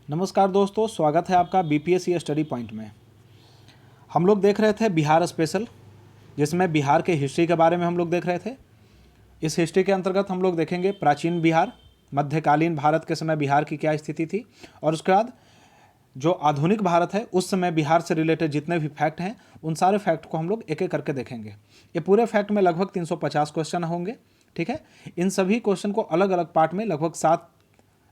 नमस्कार दोस्तों, स्वागत है आपका बीपीएससी स्टडी पॉइंट में। हम लोग देख रहे थे बिहार स्पेशल, जिसमें बिहार के हिस्ट्री के बारे में हम लोग देख रहे थे। इस हिस्ट्री के अंतर्गत हम लोग देखेंगे प्राचीन बिहार, मध्यकालीन भारत के समय बिहार की क्या स्थिति थी, और उसके बाद जो आधुनिक भारत है उस समय बिहार से रिलेटेड जितने भी फैक्ट हैं उन सारे फैक्ट को हम लोग एक एक करके देखेंगे। ये पूरे फैक्ट में लगभग 350 क्वेश्चन होंगे। ठीक है, इन सभी क्वेश्चन को अलग अलग पार्ट में लगभग 7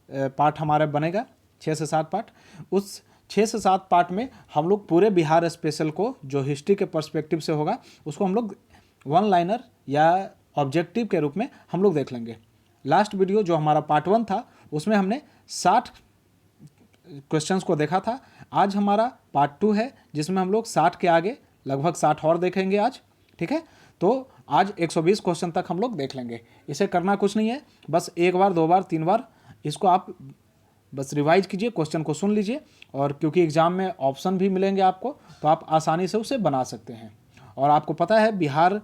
पार्ट हमारा बनेगा, 6 से 7 पार्ट। उस 6 से 7 पार्ट में हम लोग पूरे बिहार स्पेशल को जो हिस्ट्री के पर्सपेक्टिव से होगा उसको हम लोग वन लाइनर या ऑब्जेक्टिव के रूप में हम लोग देख लेंगे। लास्ट वीडियो जो हमारा पार्ट 1 था उसमें हमने 60 क्वेश्चंस को देखा था। आज हमारा पार्ट 2 है जिसमें हम लोग 60 के आगे लगभग 60 और देखेंगे आज। ठीक है, तो आज 120 क्वेश्चन तक हम लोग देख लेंगे। इसे करना कुछ नहीं है, बस एक बार, दो बार, 3 बार इसको आप बस रिवाइज कीजिए, क्वेश्चन को सुन लीजिए, और क्योंकि एग्जाम में ऑप्शन भी मिलेंगे आपको तो आप आसानी से उसे बना सकते हैं। और आपको पता है बिहार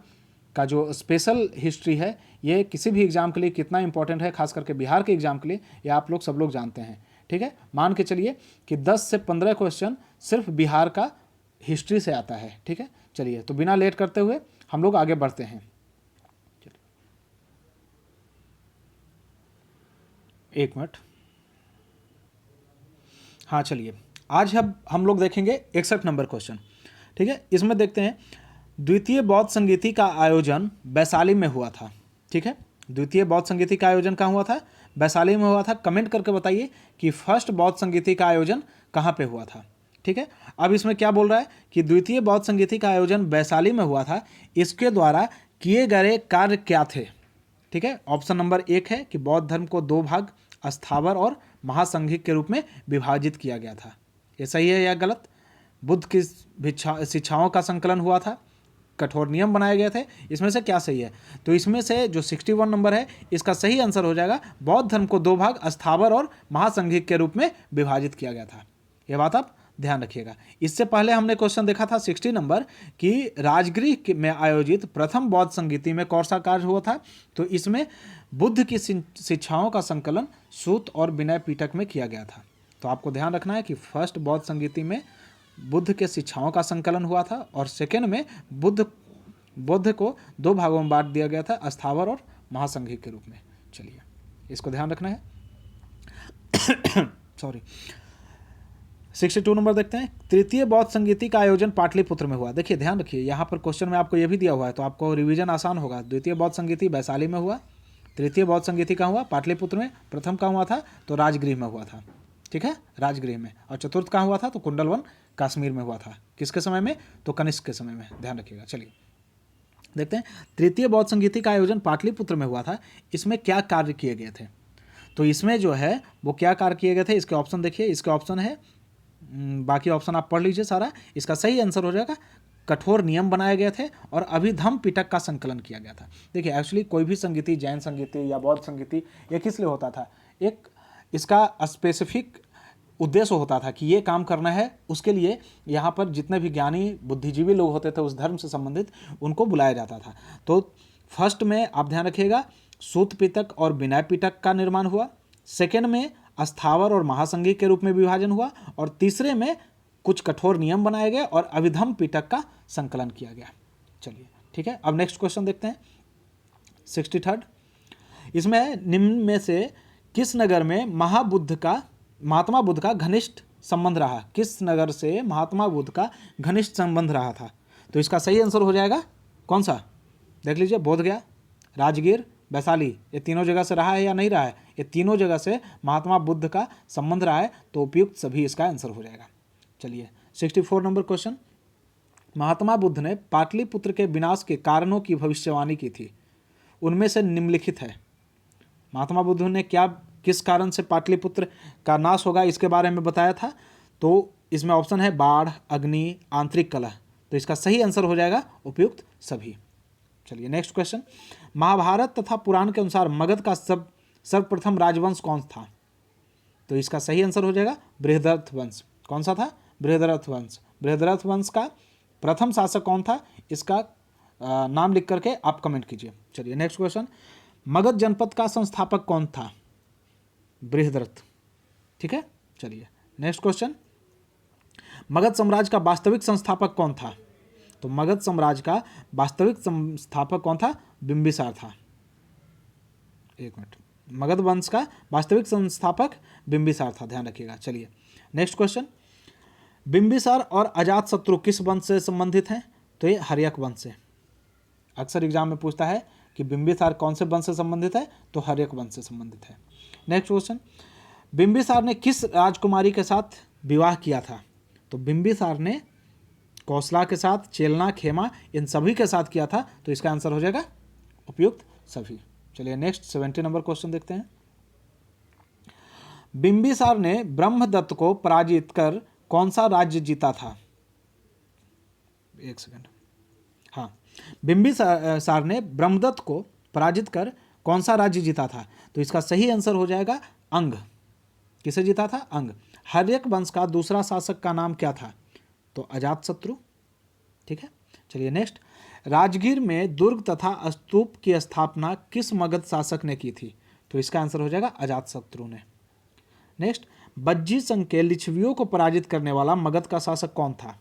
का जो स्पेशल हिस्ट्री है ये किसी भी एग्जाम के लिए कितना इंपॉर्टेंट है, खास करके बिहार के एग्जाम के लिए, ये आप लोग सब लोग जानते हैं। ठीक है, मान के चलिए कि 10 से 15 क्वेश्चन सिर्फ बिहार का हिस्ट्री से आता है। ठीक है, चलिए तो बिना लेट करते हुए हम लोग आगे बढ़ते हैं। एक मिनट, हाँ चलिए, आज हम लोग देखेंगे 61 नंबर क्वेश्चन। ठीक है, इसमें देखते हैं द्वितीय बौद्ध संगीति का आयोजन वैशाली में हुआ था। ठीक है, द्वितीय बौद्ध संगीति का आयोजन कहाँ हुआ था? वैशाली में हुआ था। कमेंट करके बताइए कि फर्स्ट बौद्ध संगीति का आयोजन कहाँ पे हुआ था। ठीक है, अब इसमें क्या बोल रहा है कि द्वितीय बौद्ध संगीति का आयोजन वैशाली में हुआ था, इसके द्वारा किए गए कार्य क्या थे? ठीक है, ऑप्शन नंबर 1 है कि बौद्ध धर्म को 2 भाग, स्थावर और महासंघिक के रूप में विभाजित किया गया था। ये सही है या गलत? बुद्ध की शिक्षाओं का संकलन हुआ था, कठोर नियम बनाए गए थे, इसमें से क्या सही है? तो इसमें से जो 61 नंबर है इसका सही आंसर हो जाएगा बौद्ध धर्म को 2 भाग, स्थावर और महासंघिक के रूप में विभाजित किया गया था। ये बात आप ध्यान रखिएगा। इससे पहले हमने क्वेश्चन देखा था 60 नंबर कि राजगृह में आयोजित प्रथम बौद्ध संगीति में कौन सा कार्य हुआ था? तो इसमें बुद्ध की शिक्षाओं का संकलन सूत और विनय पिटक में किया गया था। तो आपको ध्यान रखना है कि फर्स्ट बौद्ध संगीति में बुद्ध के शिक्षाओं का संकलन हुआ था, और सेकेंड में बुद्ध को 2 भागों में बांट दिया गया था, स्थावर और महासंघिक के रूप में। चलिए इसको ध्यान रखना है। सॉरी, 62 नंबर देखते हैं। तृतीय बौद्ध संगीति का आयोजन पाटलिपुत्र में हुआ। देखिए ध्यान रखिए, यहाँ पर क्वेश्चन में आपको ये भी दिया हुआ है तो आपको रिवीजन आसान होगा। द्वितीय बौद्ध संगीति वैशाली में हुआ, तृतीय बौद्ध संगीति कहाँ हुआ? पाटलिपुत्र में। प्रथम कहाँ हुआ था? तो राजगृह में हुआ था। ठीक है, राजगृह में। और चतुर्थ कहाँ हुआ था? तो कुंडलवन कश्मीर में हुआ था। किसके समय में? तो कनिष्क के समय में। ध्यान रखिएगा। चलिए देखते हैं, तृतीय बौद्ध संगीति का आयोजन पाटलिपुत्र में हुआ था, इसमें क्या कार्य किए गए थे? तो इसमें जो है वो क्या कार्य किए गए थे, इसके ऑप्शन देखिए। इसके ऑप्शन है, बाकी ऑप्शन आप पढ़ लीजिए सारा। इसका सही आंसर हो जाएगा कठोर नियम बनाए गए थे और अभिधम पिटक का संकलन किया गया था। देखिए एक्चुअली कोई भी संगीति, जैन संगीति या बौद्ध संगीति, ये किस लिए होता था? एक इसका स्पेसिफिक उद्देश्य होता था कि ये काम करना है, उसके लिए यहाँ पर जितने भी ज्ञानी बुद्धिजीवी लोग होते थे उस धर्म से संबंधित, उनको बुलाया जाता था। तो फर्स्ट में आप ध्यान रखिएगा सूत पिटक और विनय पिटक का निर्माण हुआ, सेकेंड में स्थावर और महासंघिक के रूप में विभाजन हुआ, और तीसरे में कुछ कठोर नियम बनाए गए और अभिधम पिटक का संकलन किया गया। चलिए ठीक है, अब नेक्स्ट क्वेश्चन देखते हैं 63। इसमें निम्न में से किस नगर में महात्मा बुद्ध का घनिष्ठ संबंध रहा? किस नगर से महात्मा बुद्ध का घनिष्ठ संबंध रहा था? तो इसका सही आंसर हो जाएगा कौन सा? देख लीजिए, बोध गया, राजगीर, वैशाली, ये तीनों जगह से रहा है या नहीं रहा है? ये तीनों जगह से महात्मा बुद्ध का संबंध रहा है, तो उपयुक्त सभी इसका आंसर हो जाएगा। चलिए 64 नंबर क्वेश्चन। महात्मा बुद्ध ने पाटलिपुत्र के विनाश के कारणों की भविष्यवाणी की थी, उनमें से निम्नलिखित है। महात्मा बुद्ध ने किस कारण से पाटलिपुत्र का नाश होगा इसके बारे में बताया था? तो इसमें ऑप्शन है बाढ़, अग्नि, आंतरिक कलह। तो इसका सही आंसर हो जाएगा उपयुक्त सभी। चलिए नेक्स्ट क्वेश्चन। महाभारत तथा पुराण के अनुसार मगध का सर्वप्रथम राजवंश कौन था? तो इसका सही आंसर हो जाएगा बृहद्रथ वंश। कौन सा था? बृहद्रथ वंश। बृहद्रथ वंश का प्रथम शासक कौन था? इसका नाम लिख करके आप कमेंट कीजिए। चलिए नेक्स्ट क्वेश्चन। मगध जनपद का संस्थापक कौन था? बृहद्रथ। ठीक है, चलिए नेक्स्ट क्वेश्चन, मगध साम्राज्य का वास्तविक संस्थापक कौन था? तो मगध साम्राज्य का वास्तविक संस्थापक कौन था? बिंबिसार था। एक मिनट, मगध वंश का वास्तविक संस्थापक बिंबिसार था, ध्यान रखिएगा। चलिए नेक्स्ट क्वेश्चन, बिंबिसार और अजातशत्रु किस वंश से संबंधित हैं? तो ये हर्यक वंश से। अक्सर एग्जाम में पूछता है कि बिंबिसार कौन से वंश से संबंधित है? तो हर्यक वंश से संबंधित है। नेक्स्ट क्वेश्चन, बिंबिसार ने किस राजकुमारी के साथ विवाह किया था? तो बिंबिसार ने कौशला के साथ, चेलना, खेमा, इन सभी के साथ किया था। तो इसका आंसर हो जाएगा उपयुक्त सभी। चलिए नेक्स्ट 70 नंबर क्वेश्चन देखते हैं। बिंबिसार ने ब्रह्मदत्त को पराजित कर कौन सा राज्य जीता था? एक सेकंड, हाँ, बिंबिसार ने ब्रह्मदत्त को पराजित कर कौन सा राज्य जीता था? तो इसका सही आंसर हो जाएगा अंग। किसे जीता था? अंग। हर्यक वंश का दूसरा शासक का नाम क्या था? तो अजातशत्रु। ठीक है, चलिए नेक्स्ट, राजगीर में दुर्ग तथा स्तूप की स्थापना किस मगध शासक ने की थी? तो इसका आंसर हो जाएगा अजातशत्रु ने। नेक्स्ट, बज्जी संघ के लिच्छवियों को पराजित करने वाला मगध का शासक कौन था?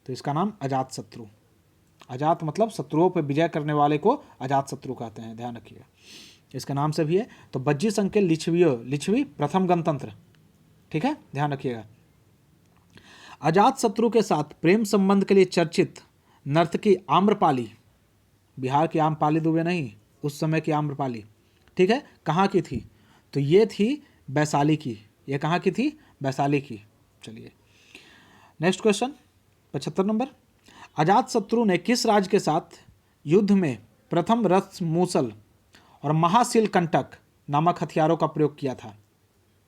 तो इसका नाम अजातशत्रु। अजात मतलब शत्रुओं पर विजय करने वाले को अजातशत्रु कहते हैं, ध्यान रखिएगा, इसका नाम से भी है। तो बज्जी संघ के लिच्छवी प्रथम गणतंत्र, ठीक है, ध्यान रखिएगा। अजातशत्रु के साथ प्रेम संबंध के लिए चर्चित नर्तकी आम्रपाली, बिहार की आम्रपाली दुबे नहीं, उस समय की आम्रपाली, ठीक है, कहाँ की थी? तो ये थी वैशाली की। ये कहाँ की थी? वैशाली की। चलिए नेक्स्ट क्वेश्चन 75 नंबर, अजातशत्रु ने किस राज्य के साथ युद्ध में प्रथम रथ मूसल और महाशील कंटक नामक हथियारों का प्रयोग किया था?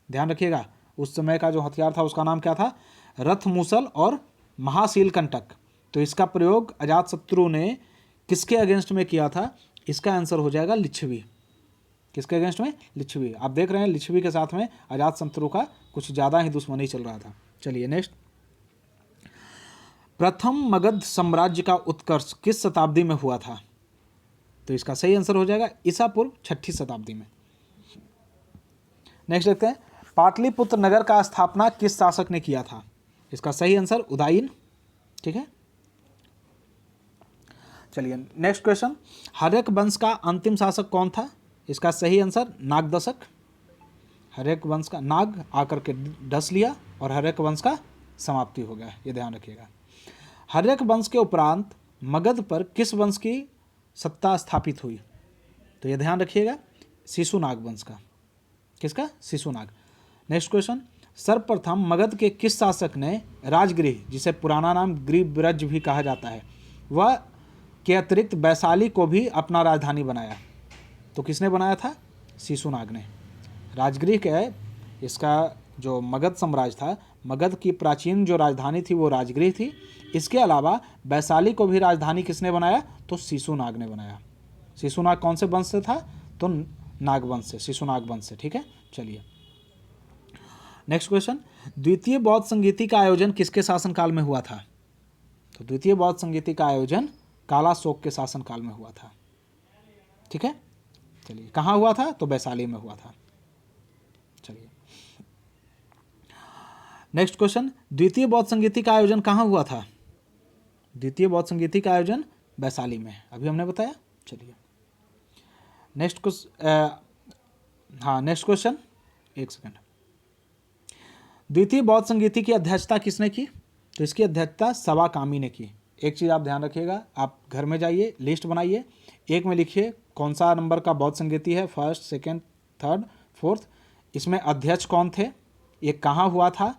ध्यान रखिएगा, उस समय का जो हथियार था उसका नाम क्या था? रथ मूसल और महाशील कंटक। तो इसका प्रयोग अजातशत्रु ने किसके अगेंस्ट में किया था? इसका आंसर हो जाएगा लिच्छवी। किसके अगेंस्ट में? लिच्छवी। आप देख रहे हैं लिच्छवी के साथ में अजातशत्रु का कुछ ज़्यादा ही दुश्मनी चल रहा था। चलिए नेक्स्ट, प्रथम मगध साम्राज्य का उत्कर्ष किस शताब्दी में हुआ था? तो इसका सही आंसर हो जाएगा ईसा पूर्व 6ठी शताब्दी में। नेक्स्ट देखते हैं, पाटलिपुत्र नगर का स्थापना किस शासक ने किया था? इसका सही आंसर उदयन, ठीक है। चलिए नेक्स्ट क्वेश्चन, हर्यक वंश का अंतिम शासक कौन था? इसका सही आंसर नागदशक। हर्यक वंश का नाग आकर के डस लिया और हर्यक वंश का समाप्ति हो गया, ये ध्यान रखिएगा। हर्यक वंश के उपरांत मगध पर किस वंश की सत्ता स्थापित हुई? तो ये ध्यान रखिएगा, शिशुनाग वंश का। किसका? शिशुनाग। नेक्स्ट क्वेश्चन, सर्वप्रथम मगध के किस शासक ने राजगृह, जिसे पुराना नाम गृहब्रज भी कहा जाता है, वह के अतिरिक्त वैशाली को भी अपना राजधानी बनाया? तो किसने बनाया था? शिशुनाग ने। राजगृह क्या है? इसका जो मगध साम्राज्य था, मगध की प्राचीन जो राजधानी थी वो राजगृह थी। इसके अलावा वैशाली को भी राजधानी किसने बनाया? तो शिशुनाग ने बनाया। शिशुनाग कौन से वंश से था? तो नागवंश से, शिशुनाग वंश से, ठीक है। चलिए नेक्स्ट क्वेश्चन, द्वितीय बौद्ध संगीति का आयोजन किसके शासनकाल में हुआ था? तो द्वितीय बौद्ध संगीति का आयोजन कालाशोक के शासनकाल में हुआ था, ठीक है। चलिए कहाँ हुआ था? तो वैशाली में हुआ था। चलिए नेक्स्ट क्वेश्चन, द्वितीय बौद्ध संगीति का आयोजन कहाँ हुआ था? द्वितीय बौद्ध संगीति का आयोजन वैशाली में, अभी हमने बताया। चलिए नेक्स्ट क्वेश्चन, एक सेकंड, द्वितीय बौद्ध संगीति की अध्यक्षता किसने की? तो इसकी अध्यक्षता सवा कामी ने की। एक चीज़ आप ध्यान रखिएगा, आप घर में जाइए, लिस्ट बनाइए, एक में लिखिए कौन सा नंबर का बौद्ध संगीति है, फर्स्ट, सेकंड, थर्ड, फोर्थ, इसमें अध्यक्ष कौन थे, ये कहाँ हुआ था,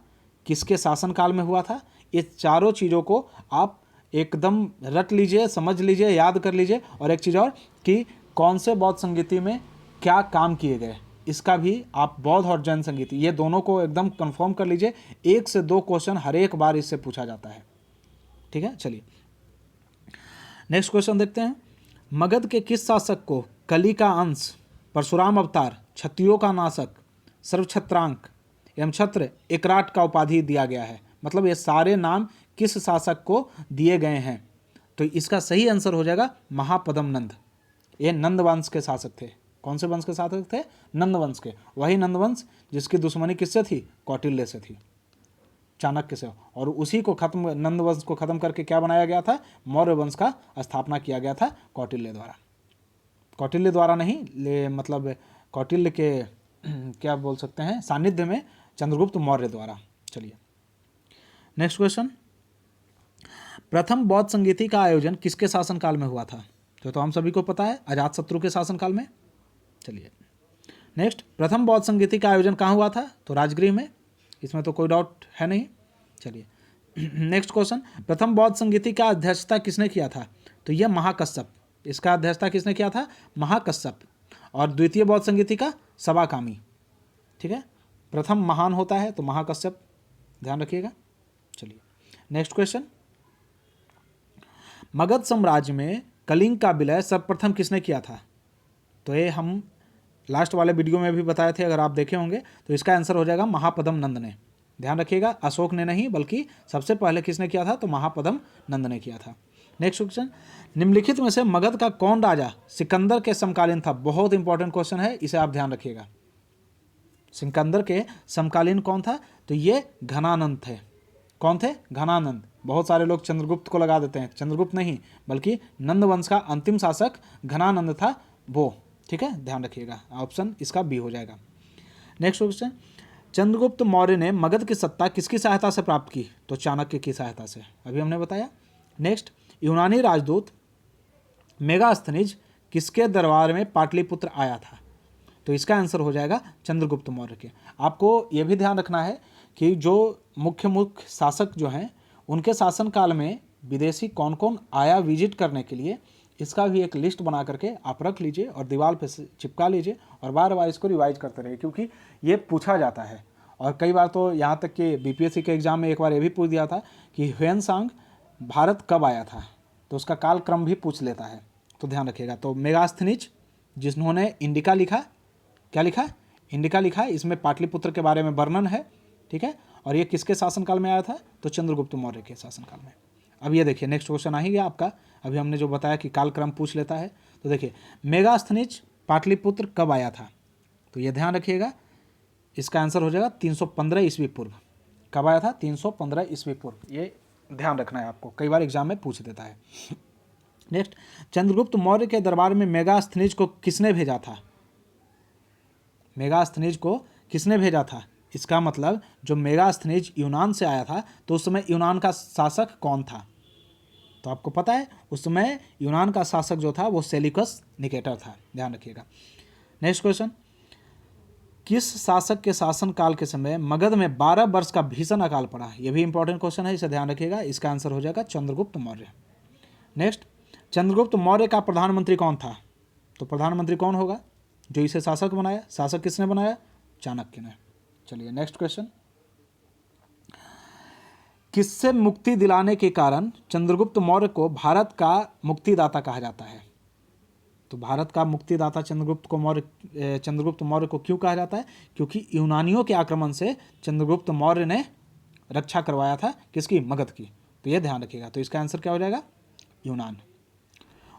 किसके शासनकाल में हुआ था। ये चारों चीज़ों को आप एकदम रट लीजिए, समझ लीजिए, याद कर लीजिए। और एक चीज़ और कि कौन से बौद्ध संगीति में क्या काम किए गए, इसका भी आप बौद्ध और जैन संगीति, ये दोनों को एकदम कंफर्म कर लीजिए। 1 से 2 क्वेश्चन हर एक बार इससे पूछा जाता है, ठीक है। चलिए नेक्स्ट क्वेश्चन देखते हैं, मगध के किस शासक को कली का अंश, परशुराम अवतार, क्षत्रियों का नाशक, सर्वछत्रांक एवं छत्र, एकराट का उपाधि दिया गया है? मतलब ये सारे नाम किस शासक को दिए गए हैं? तो इसका सही आंसर हो जाएगा महापद्म नंद। ये नंद वंश के शासक थे। कौन से वंश के शासक थे? नंद वंश के। वही नंद वंश जिसकी दुश्मनी किससे थी? कौटिल्य से थी। चाणक्य से, और उसी को खत्म, नंद वंश को खत्म करके क्या बनाया गया था, मौर्य वंश का स्थापना किया गया था कौटिल्य द्वारा। कौटिल्य द्वारा नहीं, मतलब कौटिल्य के क्या बोल सकते हैं, सानिध्य में चंद्रगुप्त मौर्य द्वारा। चलिए नेक्स्ट क्वेश्चन, प्रथम बौद्ध संगीति का आयोजन किसके शासनकाल में हुआ था? तो हम सभी को पता है, अजातशत्रु के शासनकाल में। चलिए नेक्स्ट, प्रथम बौद्ध संगीति का आयोजन कहाँ हुआ था? तो राजगृह में, इसमें तो कोई डाउट है नहीं। चलिए नेक्स्ट क्वेश्चन, प्रथम बौद्ध संगीति का अध्यक्षता किसने किया था? तो यह महाकश्यप, इसका अध्यक्षता किसने किया था? महाकश्यप। और द्वितीय बौद्ध संगीति का सवाकामी। ठीक है, प्रथम महान होता है तो महाकश्यप, ध्यान रखिएगा। चलिए नेक्स्ट क्वेश्चन, मगध साम्राज्य में कलिंग का विलय सर्वप्रथम किसने किया था? तो ये हम लास्ट वाले वीडियो में भी बताए थे, अगर आप देखे होंगे तो इसका आंसर हो जाएगा महापद्म नंद ने। ध्यान रखिएगा, अशोक ने नहीं बल्कि सबसे पहले किसने किया था? तो महापद्म नंद ने किया था। नेक्स्ट क्वेश्चन, निम्नलिखित में से मगध का कौन राजा सिकंदर के समकालीन था? बहुत इंपॉर्टेंट क्वेश्चन है, इसे आप ध्यान रखिएगा। सिकंदर के समकालीन कौन था? तो ये घनानंद थे। कौन थे? घनानंद। बहुत सारे लोग चंद्रगुप्त को लगा देते हैं, चंद्रगुप्त नहीं बल्कि नंद वंश का अंतिम शासक घनानंद था वो। ठीक है, ध्यान रखिएगा, ऑप्शन इसका बी हो जाएगा। नेक्स्ट क्वेश्चन, चंद्रगुप्त मौर्य ने मगध की सत्ता किसकी सहायता से प्राप्त की? तो चाणक्य की सहायता से, अभी हमने बताया। नेक्स्ट, यूनानी राजदूत मेगास्थनीज किसके दरबार में पाटलिपुत्र आया था? तो इसका आंसर हो जाएगा चंद्रगुप्त मौर्य के। आपको यह भी ध्यान रखना है कि जो मुख्य शासक जो हैं उनके शासनकाल में विदेशी कौन कौन आया विजिट करने के लिए, इसका भी एक लिस्ट बना करके आप रख लीजिए और दीवार पे चिपका लीजिए और बार बार इसको रिवाइज करते रहिए, क्योंकि ये पूछा जाता है। और कई बार तो यहाँ तक कि बीपीएससी के एग्जाम में एक बार ये भी पूछ दिया था कि ह्वेनसांग भारत कब आया था, तो उसका कालक्रम भी पूछ लेता है, तो ध्यान रखिएगा। तो मेगास्थनीज जिन्होंने इंडिका लिखा, क्या लिखा? इंडिका लिखा है, इसमें पाटलिपुत्र के बारे में वर्णन है। ठीक है, और ये किसके शासनकाल में आया था? तो चंद्रगुप्त मौर्य के शासनकाल में। अब ये देखिए नेक्स्ट क्वेश्चन आ ही गया आपका, अभी हमने जो बताया कि कालक्रम पूछ लेता है। तो देखिए मेगास्थनीज पाटलिपुत्र कब आया था? तो ये ध्यान रखिएगा, इसका आंसर हो जाएगा 315 ईस्वी पूर्व। कब आया था? 315 ईस्वी पूर्व, ये ध्यान रखना है आपको, कई बार एग्जाम में पूछ देता है। नेक्स्ट, चंद्रगुप्त मौर्य के दरबार में मेगास्थनीज को किसने भेजा था? मेगास्थनीज को किसने भेजा था? इसका मतलब जो मेगास्थनीज यूनान से आया था, तो उस समय यूनान का शासक कौन था? तो आपको पता है उस समय यूनान का शासक जो था वो सेल्यूकस निकेटर था, ध्यान रखिएगा। नेक्स्ट क्वेश्चन, किस शासक के शासनकाल के समय मगध में 12 वर्ष का भीषण अकाल पड़ा? यह भी इंपॉर्टेंट क्वेश्चन है, इसे ध्यान रखिएगा, इसका आंसर हो जाएगा चंद्रगुप्त मौर्य। नेक्स्ट, चंद्रगुप्त मौर्य का प्रधानमंत्री कौन था? तो प्रधानमंत्री कौन होगा जो इसे शासक बनाया? शासक किसने बनाया? चाणक्य ने। चलिए नेक्स्ट क्वेश्चन, किससे मुक्ति दिलाने के कारण चंद्रगुप्त मौर्य को भारत का मुक्तिदाता कहा जाता है? तो भारत का मुक्तिदाता चंद्रगुप्त मौर्य को क्यों कहा जाता है? क्योंकि यूनानियों के आक्रमण से चंद्रगुप्त मौर्य ने रक्षा करवाया था, किसकी? मगध की। तो यह ध्यान रखिएगा, तो इसका आंसर क्या हो जाएगा? यूनान।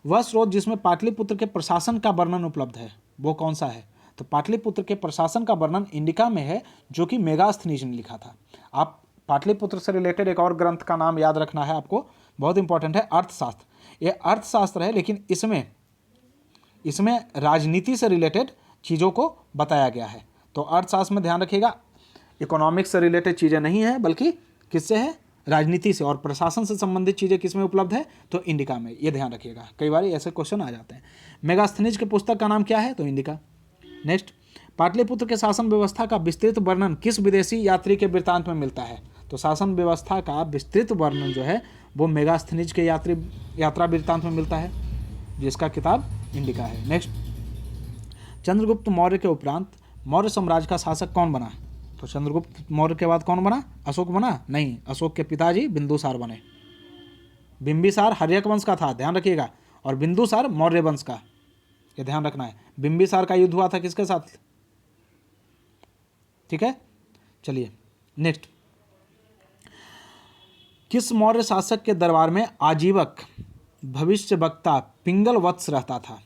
वह स्रोत जिसमें पाटलिपुत्र के प्रशासन का वर्णन उपलब्ध है वो कौन सा है? तो पाटलिपुत्र के प्रशासन का वर्णन इंडिका में है, जो कि मेगास्थनीज ने लिखा था। आप पाटलिपुत्र से रिलेटेड एक और ग्रंथ का नाम याद रखना है आपको, बहुत इंपॉर्टेंट है, अर्थशास्त्र। ये अर्थशास्त्र है, लेकिन इसमें राजनीति से रिलेटेड चीज़ों को बताया गया है। तो अर्थशास्त्र में ध्यान रखिएगा, इकोनॉमिक्स से रिलेटेड चीज़ें नहीं है, बल्कि किससे है? राजनीति से। और प्रशासन से संबंधित चीज़ें किसमें उपलब्ध है? तो इंडिका में, ये ध्यान रखिएगा, कई बार ऐसे क्वेश्चन आ जाते हैं। मेगास्थनीज के पुस्तक का नाम क्या है? तो इंडिका। नेक्स्ट, पाटलिपुत्र के शासन व्यवस्था का विस्तृत वर्णन किस विदेशी यात्री के वृत्तांत में मिलता है? तो शासन व्यवस्था का विस्तृत वर्णन जो है वो मेगास्थनीज के यात्रा वृत्तांत में मिलता है, जिसका किताब इंडिका है। नेक्स्ट, चंद्रगुप्त मौर्य के उपरांत मौर्य साम्राज्य का शासक कौन बना? तो चंद्रगुप्त मौर्य के बाद कौन बना? अशोक बना? नहीं, अशोक के पिताजी बिंदुसार बने। बिंबिसार हर्यक वंश का था, ध्यान रखिएगा, और बिंदुसार मौर्य वंश का, ये ध्यान रखना है। बिंबिसार का युद्ध हुआ था किसके साथ? ठीक है, चलिए नेक्स्ट, किस मौर्य शासक के दरबार में आजीवक भविष्य वक्ता पिंगल वत्स रहता था?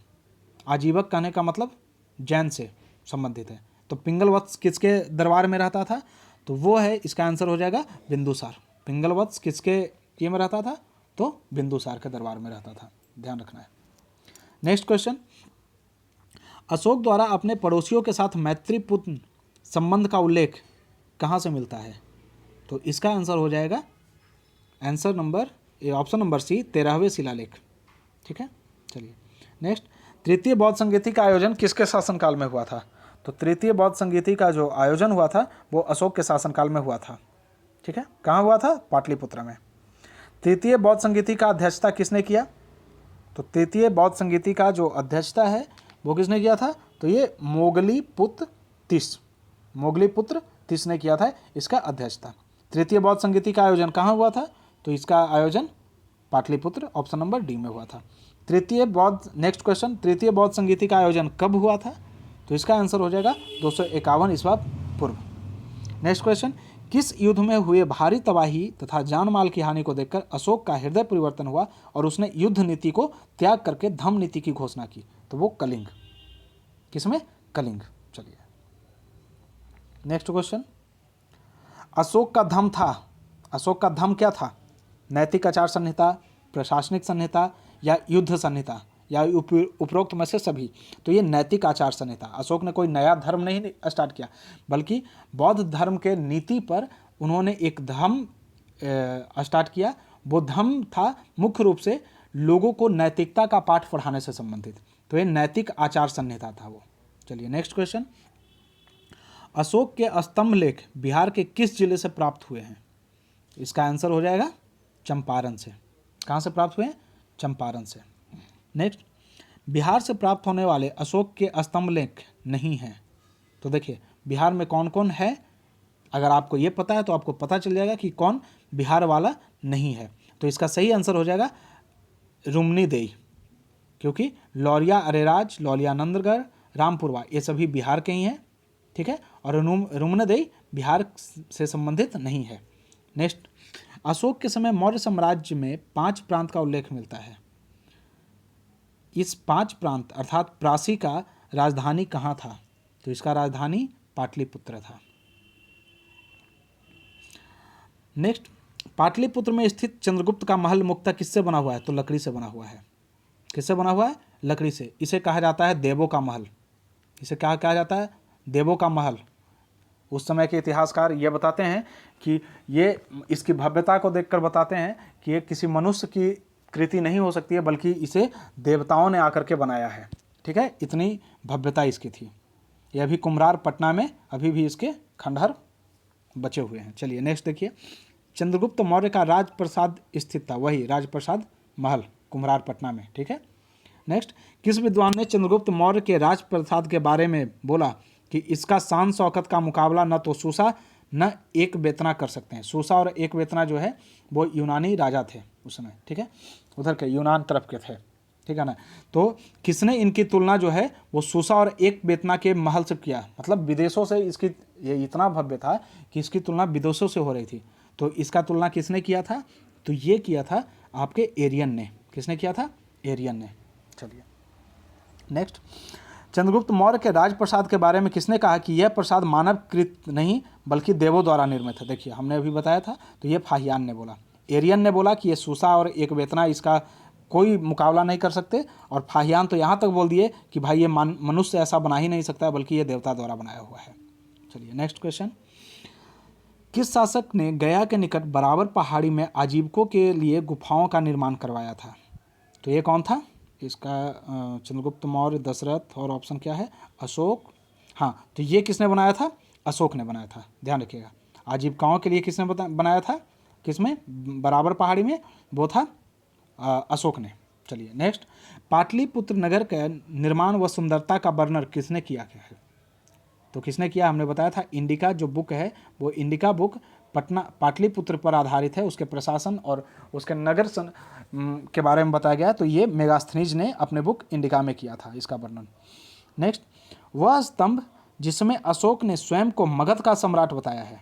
आजीवक कहने का मतलब जैन से संबंधित है, तो पिंगल वत्स किसके दरबार में रहता था? तो वो है, इसका आंसर हो जाएगा बिंदुसार। पिंगलवत्स किसके ये में रहता था? तो बिंदुसार के दरबार में रहता था, ध्यान रखना है। नेक्स्ट क्वेश्चन, अशोक द्वारा अपने पड़ोसियों के साथ मैत्रीपूर्ण संबंध का उल्लेख कहाँ से मिलता है? तो इसका आंसर हो जाएगा answer number option number C, 13वें शिलालेख। ठीक है, चलिए नेक्स्ट, तृतीय बौद्ध संगीति का आयोजन किसके शासनकाल में हुआ था? तो तृतीय बौद्ध संगीति का जो आयोजन हुआ था वो अशोक के शासनकाल में हुआ था। ठीक है, कहाँ हुआ था? पाटलिपुत्र में। तृतीय बौद्ध संगीति का अध्यक्षता किसने किया? तो तृतीय बौद्ध संगीति का जो अध्यक्षता है वो किसने किया था? तो ये मोगलीपुत्र तिस ने किया था इसका अध्यक्षता। तृतीय बौद्ध संगीति का आयोजन कहाँ हुआ था? तो इसका आयोजन पाटलिपुत्र, ऑप्शन नंबर डी में हुआ था। नेक्स्ट क्वेश्चन, तृतीय बौद्ध संगीति का आयोजन कब हुआ था? तो इसका आंसर हो जाएगा 251 ईस्वा पूर्व। नेक्स्ट क्वेश्चन, किस युद्ध में हुए भारी तबाही तथा जान माल की हानि को देखकर अशोक का हृदय परिवर्तन हुआ और उसने युद्ध नीति को त्याग करके धम्म नीति की घोषणा की? तो वो कलिंग। किसमें? कलिंग। चलिए नेक्स्ट क्वेश्चन, अशोक का धम्म क्या था? नैतिक आचार संहिता, प्रशासनिक संहिता या युद्ध संहिता या उपरोक्त में से सभी? तो ये नैतिक आचार संहिता। अशोक ने कोई नया धर्म नहीं स्टार्ट किया, बल्कि बौद्ध धर्म के नीति पर उन्होंने एक धर्म स्टार्ट किया। वो धर्म था मुख्य रूप से लोगों को नैतिकता का पाठ पढ़ाने से संबंधित, तो ये नैतिक आचार संहिता था वो। चलिए नेक्स्ट क्वेश्चन, अशोक के स्तंभ लेख बिहार के किस जिले से प्राप्त हुए हैं? इसका आंसर हो जाएगा चंपारण से। कहाँ से प्राप्त हुए हैं? चंपारण से। नेक्स्ट, बिहार से प्राप्त होने वाले अशोक के स्तंभ लेख नहीं हैं। तो देखिए बिहार में कौन कौन है, अगर आपको ये पता है तो आपको पता चल जाएगा कि कौन बिहार वाला नहीं है। तो इसका सही आंसर हो जाएगा रुमनीदेई, क्योंकि लौरिया अरेराज, लौलिया नंदगढ़, रामपुरवा ये सभी बिहार के ही हैं। ठीक है, और रुमनीदेई बिहार से संबंधित नहीं है। नेक्स्ट, अशोक के समय मौर्य साम्राज्य में 5 प्रांत का उल्लेख मिलता है। इस 5 प्रांत अर्थात प्रासी का राजधानी कहाँ था? तो इसका राजधानी पाटलिपुत्र था। नेक्स्ट, पाटलिपुत्र में स्थित चंद्रगुप्त का महल मुख्यतः किससे बना हुआ है? तो लकड़ी से बना हुआ है। किससे बना हुआ है? लकड़ी से। इसे कहा जाता है देवों का महल। इसे क्या कहा जाता है? देवों का महल। उस समय के इतिहासकार ये बताते हैं कि ये इसकी भव्यता को देखकर बताते हैं कि ये किसी मनुष्य की कृति नहीं हो सकती है, बल्कि इसे देवताओं ने आकर के बनाया है। ठीक है, इतनी भव्यता इसकी थी। ये अभी कुम्हरार पटना में अभी भी इसके खंडहर बचे हुए हैं। चलिए नेक्स्ट देखिए, चंद्रगुप्त मौर्य का राजप्रसाद स्थित था, वही राजप्रसाद महल कुम्हरार पटना में। ठीक है, नेक्स्ट, किस विद्वान ने चंद्रगुप्त मौर्य के राजप्रसाद के बारे में बोला कि इसका शान शौकत का मुकाबला न तो सूसा न एक बेतना कर सकते हैं? सूसा और एक बेतना जो है वो यूनानी राजा थे उस समय। ठीक है, उधर के यूनान तरफ के थे। ठीक है ना, तो किसने इनकी तुलना जो है वो सूसा और एक बेतना के महल से किया? मतलब विदेशों से इसकी ये इतना भव्य था कि इसकी तुलना विदेशों से हो रही थी। तो इसका तुलना किसने किया था? तो ये किया था आपके एरियन ने। किसने किया था? एरियन ने। चलिए नेक्स्ट, चंद्रगुप्त मौर्य के राजप्रसाद के बारे में किसने कहा कि यह प्रसाद मानव कृत नहीं बल्कि देवों द्वारा निर्मित है? देखिए हमने अभी बताया था, तो ये फाहियान ने बोला। एरियन ने बोला कि ये सूसा और एक बेतना इसका कोई मुकाबला नहीं कर सकते, और फाहियान तो यहाँ तक बोल दिए कि भाई ये मनुष्य ऐसा बना ही नहीं सकता, बल्कि ये देवता द्वारा बनाया हुआ है। चलिए नेक्स्ट क्वेश्चन, किस शासक ने गया के निकट बराबर पहाड़ी में आजीविकों के लिए गुफाओं का निर्माण करवाया था? तो ये कौन था? इसका चंद्रगुप्त मौर्य, दशरथ, और ऑप्शन क्या है? अशोक। हाँ, तो ये किसने बनाया था? अशोक ने बनाया था, ध्यान रखिएगा। आजीविकाओं के लिए किसने बनाया था? किसमें? बराबर पहाड़ी में, वो था अशोक ने। चलिए नेक्स्ट, पाटलिपुत्र नगर का निर्माण व सुंदरता का वर्णन किसने किया है? तो किसने किया? हमने बताया था इंडिका जो बुक है वो इंडिका बुक पाटलिपुत्र पर आधारित है। उसके प्रशासन और उसके नगर के बारे में बताया गया। तो ये मेगास्थनीज ने अपने बुक इंडिका में किया था इसका वर्णन। नेक्स्ट, वह स्तंभ जिसमें अशोक ने स्वयं को मगध का सम्राट बताया है।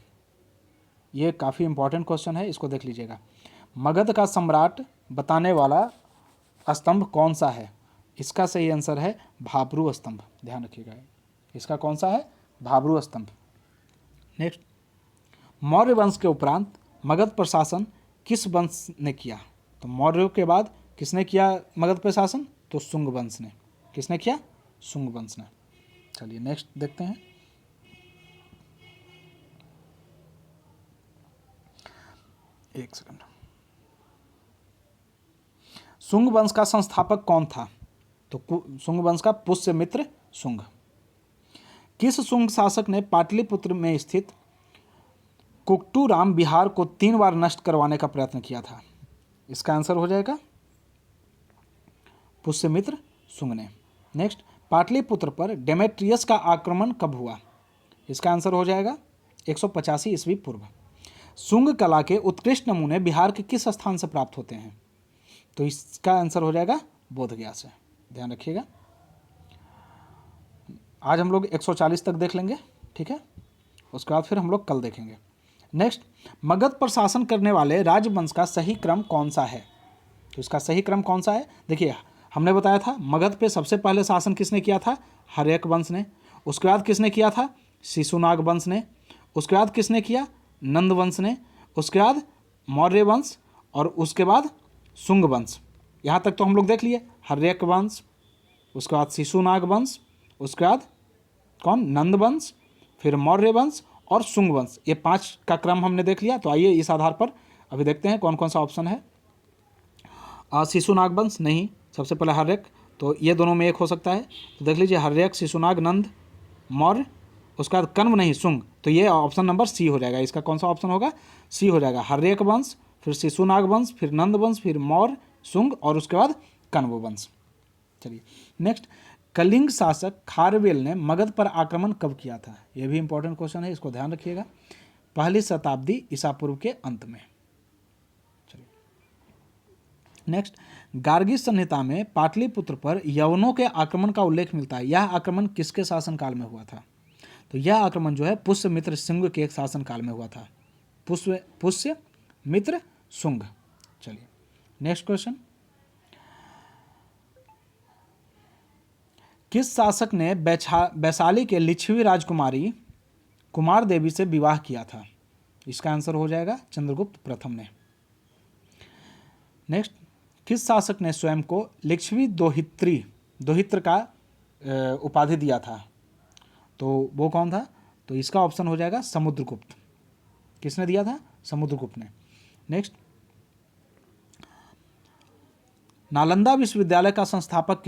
ये काफ़ी इंपॉर्टेंट क्वेश्चन है, इसको देख लीजिएगा। मगध का सम्राट बताने वाला स्तंभ कौन सा है? इसका सही आंसर है भाब्रू स्तंभ। ध्यान रखिएगा, इसका कौन सा है? भाब्रू स्तंभ। नेक्स्ट, मौर्य वंश के उपरांत मगध पर शासन किस वंश ने किया? तो मौर्यों के बाद किसने किया मगध पर शासन? तो शुंग वंश ने। किसने किया? शुंग वंश ने। चलिए नेक्स्ट देखते हैं। एक सेकंड। शुंग वंश का संस्थापक कौन था? तो शुंग वंश का पुष्यमित्र शुंग। किस शुंग शासक ने पाटलिपुत्र में स्थित कुक्टूराम विहार को 3 बार नष्ट करवाने का प्रयत्न किया था? इसका आंसर हो जाएगा पुष्यमित्र शुंग ने। नेक्स्ट, पाटलिपुत्र पर डेमेट्रियस का आक्रमण कब हुआ? इसका आंसर हो जाएगा 185 ईस्वी पूर्व। शुंग कला के उत्कृष्ट नमूने बिहार के किस स्थान से प्राप्त होते हैं? तो इसका आंसर हो जाएगा बोधगया से। ध्यान रखिएगा। आज हम लोग 140 तक देख लेंगे, ठीक है, उसके बाद फिर हम लोग कल देखेंगे। नेक्स्ट, मगध पर शासन करने वाले राजवंश का सही क्रम कौन सा है? तो इसका सही क्रम कौन सा है? देखिए, हमने बताया था मगध पे सबसे पहले शासन किसने किया था? हर्यक वंश ने। उसके बाद किसने किया था? शिशुनाग वंश ने। उसके बाद किसने किया? नंद वंश ने। उसके बाद मौर्य वंश और उसके बाद शुंग वंश। यहाँ तक तो हम लोग देख लिए, हर्यक वंश, उसके बाद शिशुनाग वंश, उसके बाद कौन? नंद वंश, फिर मौर्य वंश और शुंग वंश। ये 5 का क्रम हमने देख लिया। तो आइए इस आधार पर अभी देखते हैं कौन कौन सा ऑप्शन है। शिशुनाग वंश नहीं, सबसे पहले हर्यक, तो ये दोनों में एक हो सकता है। तो देख लीजिए, हर्यक, शिशुनाग, नंद, मौर्य, उसके बाद कण्व नहीं, शुंग। तो ये ऑप्शन नंबर सी हो जाएगा। इसका कौन सा ऑप्शन होगा? सी हो जाएगा। हर्यक वंश, फिर शिशुनाग वंश, फिर नंद वंश, फिर मौर्य, शुंग और उसके बाद कण्व वंश। चलिए नेक्स्ट, कलिंग शासक खारवेल ने मगध पर आक्रमण कब किया था? यह भी इंपॉर्टेंट क्वेश्चन है, इसको ध्यान रखिएगा। 1ली शताब्दी ईसा पूर्व के अंत में। चलिए नेक्स्ट, गार्गी संहिता में पाटलिपुत्र पर यवनों के आक्रमण का उल्लेख मिलता है। यह आक्रमण किसके शासनकाल में हुआ था? तो यह आक्रमण जो है पुष्यमित्र शुंग के शासनकाल में हुआ था। पुष्यमित्र शुंग। चलिए नेक्स्ट क्वेश्चन, किस शासक ने वैशाली के लिच्छवी राजकुमारी कुमार देवी से विवाह किया था? इसका आंसर हो जाएगा चंद्रगुप्त प्रथम ने। नेक्स्ट, किस शासक ने स्वयं को लिच्छवी दोहित्र का उपाधि दिया था? तो वो कौन था? तो इसका ऑप्शन हो जाएगा समुद्रगुप्त। किसने दिया था? समुद्रगुप्त ने। नेक्स्ट, नालंदा विश्वविद्यालय का संस्थापक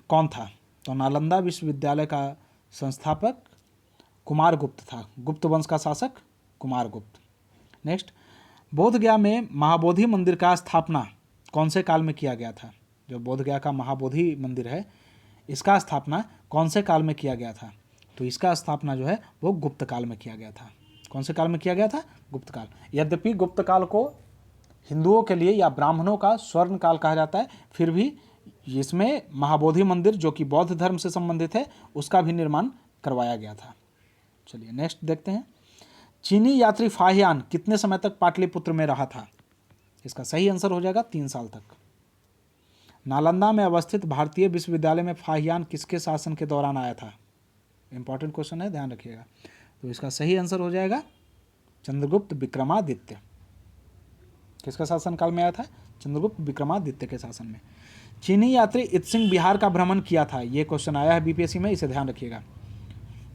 कौन था? तो नालंदा विश्वविद्यालय का संस्थापक कुमारगुप्त था। गुप्त वंश का शासक कुमारगुप्त। नेक्स्ट, बोधगया में महाबोधि मंदिर का स्थापना कौन से काल में किया गया था? जो बोधगया का महाबोधि मंदिर है, इसका स्थापना कौन से काल में किया गया था? तो इसका स्थापना जो है वो गुप्त काल में किया गया था। कौन से काल में किया गया था? गुप्त काल। यद्यपि गुप्त काल को हिंदुओं के लिए या ब्राह्मणों का स्वर्ण काल कहा जाता है, फिर भी इसमें महाबोधि मंदिर जो कि बौद्ध धर्म से संबंधित है, उसका भी निर्माण करवाया गया था। चलिए नेक्स्ट देखते हैं, चीनी यात्री फाहियान कितने समय तक पाटलिपुत्र में रहा था? इसका सही आंसर हो जाएगा 3 साल तक। नालंदा में अवस्थित भारतीय विश्वविद्यालय में फाहियान किसके शासन के दौरान आया था? इंपॉर्टेंट क्वेश्चन है, ध्यान रखिएगा। तो इसका सही आंसर हो जाएगा चंद्रगुप्त विक्रमादित्य। किसका शासनकाल में आया था? चंद्रगुप्त विक्रमादित्य के शासन में। चीनी यात्री इत्सिंग बिहार का भ्रमण किया था। ये क्वेश्चन आया है बीपीएससी में, इसे ध्यान रखिएगा।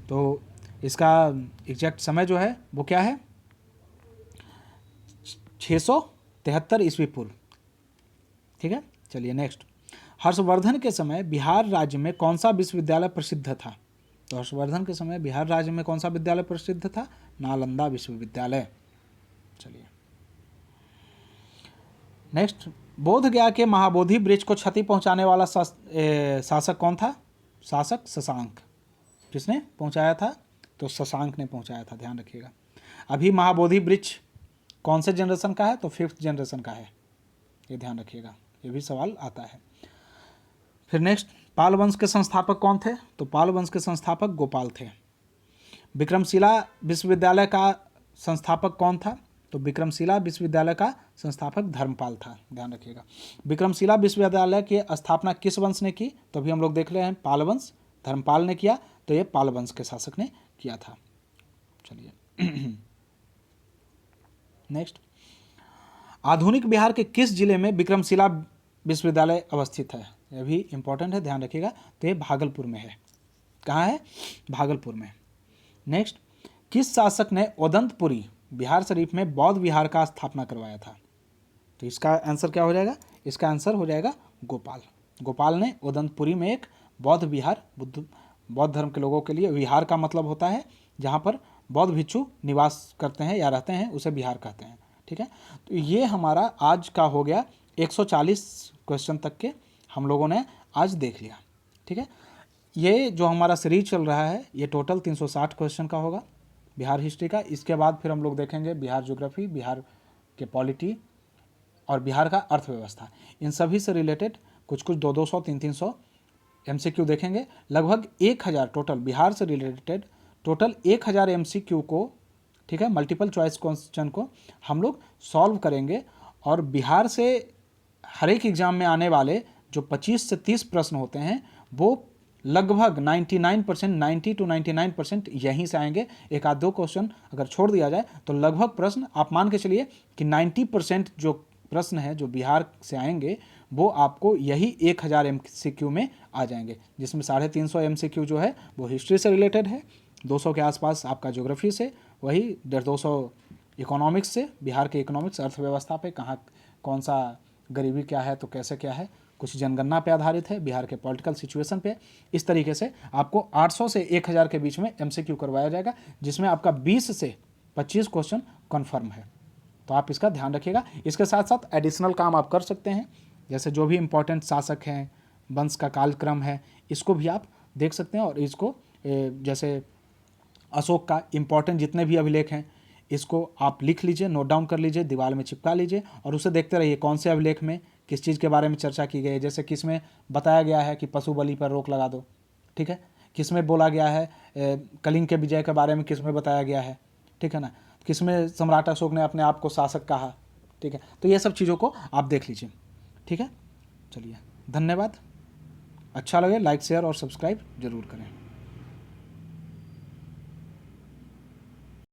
तो इसका एग्जैक्ट समय जो है वो क्या है? 673 ईस्वी पूर्व। ठीक है, चलिए नेक्स्ट, हर्षवर्धन के समय बिहार राज्य में कौन सा विश्वविद्यालय प्रसिद्ध था? तो हर्षवर्धन के समय बिहार राज्य में कौन सा विद्यालय प्रसिद्ध था? नालंदा विश्वविद्यालय। चलिए नेक्स्ट, बोधगया के महाबोधि वृक्ष को क्षति पहुंचाने वाला शासक कौन था? शासक शशांक। किसने पहुंचाया था? तो शशांक ने पहुंचाया था। ध्यान रखिएगा। अभी महाबोधि वृक्ष कौन से जनरेशन का है? तो 5th जनरेशन का है, ये ध्यान रखिएगा, ये भी सवाल आता है। फिर नेक्स्ट, पाल वंश के संस्थापक कौन थे? तो पाल वंश के संस्थापक गोपाल थे। विक्रमशिला विश्वविद्यालय का संस्थापक कौन था? तो विक्रमशिला विश्वविद्यालय का संस्थापक धर्मपाल था। ध्यान रखिएगा। विक्रमशिला विश्वविद्यालय की स्थापना किस वंश ने की? तो अभी हम लोग देख रहे हैं पाल वंश, धर्मपाल ने किया, तो ये पाल वंश के शासक ने किया था। चलिए नेक्स्ट, आधुनिक बिहार के किस जिले में विक्रमशिला विश्वविद्यालय अवस्थित है? यह भी इंपॉर्टेंट है, ध्यान रखिएगा। तो ये भागलपुर में है। कहाँ है? भागलपुर में। नेक्स्ट, किस शासक ने ओदंतपुरी बिहार शरीफ में बौद्ध विहार का स्थापना करवाया था? तो इसका आंसर क्या हो जाएगा? इसका आंसर हो जाएगा गोपाल। गोपाल ने ओदंतपुरी में एक बौद्ध विहार, बौद्ध धर्म के लोगों के लिए, विहार का मतलब होता है जहाँ पर बौद्ध भिक्षु निवास करते हैं या रहते हैं, उसे विहार कहते हैं। ठीक है, तो ये हमारा आज का हो गया 140 क्वेश्चन तक के हम लोगों ने आज देख लिया। ठीक है, ये जो हमारा सीरीज चल रहा है ये टोटल 360 क्वेश्चन का होगा बिहार हिस्ट्री का। इसके बाद फिर हम लोग देखेंगे बिहार ज्योग्राफी, बिहार के पॉलिटी और बिहार का अर्थव्यवस्था। इन सभी से रिलेटेड कुछ 200, 300 MCQ देखेंगे। लगभग 1000 टोटल बिहार से रिलेटेड टोटल 1000 MCQ को, ठीक है, मल्टीपल चॉइस क्वेश्चन को हम लोग सॉल्व करेंगे। और बिहार से हर एक एग्जाम में आने वाले जो 25 से 30 प्रश्न होते हैं वो लगभग 99%, 90 to 99% यहीं से आएंगे। एक आध दो क्वेश्चन अगर छोड़ दिया जाए तो लगभग प्रश्न आप मान के चलिए कि 90% जो प्रश्न है जो बिहार से आएंगे वो आपको यही 1000 MCQ में आ जाएंगे, जिसमें 350 MCQ जो है वो हिस्ट्री से रिलेटेड है, 200 के आसपास आपका ज्योग्राफी से, वही 150 इकोनॉमिक्स से, बिहार के इकोनॉमिक्स अर्थव्यवस्था पे कहाँ कौन सा गरीबी क्या है तो कैसे क्या है, कुछ जनगणना पे आधारित है, बिहार के पॉलिटिकल सिचुएशन पे। इस तरीके से आपको 800 से 1000 के बीच में MCQ करवाया जाएगा, जिसमें आपका 20 से 25 क्वेश्चन कन्फर्म है। तो आप इसका ध्यान रखिएगा। इसके साथ साथ एडिशनल काम आप कर सकते हैं, जैसे जो भी इम्पोर्टेंट शासक हैं, वंश का कालक्रम है, इसको भी आप देख सकते हैं। और इसको जैसे अशोक का इम्पोर्टेंट जितने भी अभिलेख हैं इसको आप लिख लीजिए, नोट डाउन कर लीजिए, दीवार में चिपका लीजिए और उसे देखते रहिए कौन से अभिलेख में किस चीज़ के बारे में चर्चा की गई है। जैसे किस में बताया गया है कि पशु बलि पर रोक लगा दो, ठीक है, किस में बोला गया है कलिंग के विजय के बारे में, किस में बताया गया है, ठीक है ना, किस में सम्राट अशोक ने अपने आप को शासक कहा, ठीक है। तो ये सब चीज़ों को आप देख लीजिए, ठीक है। चलिए, धन्यवाद। अच्छा लगे लाइक शेयर और सब्सक्राइब जरूर करें।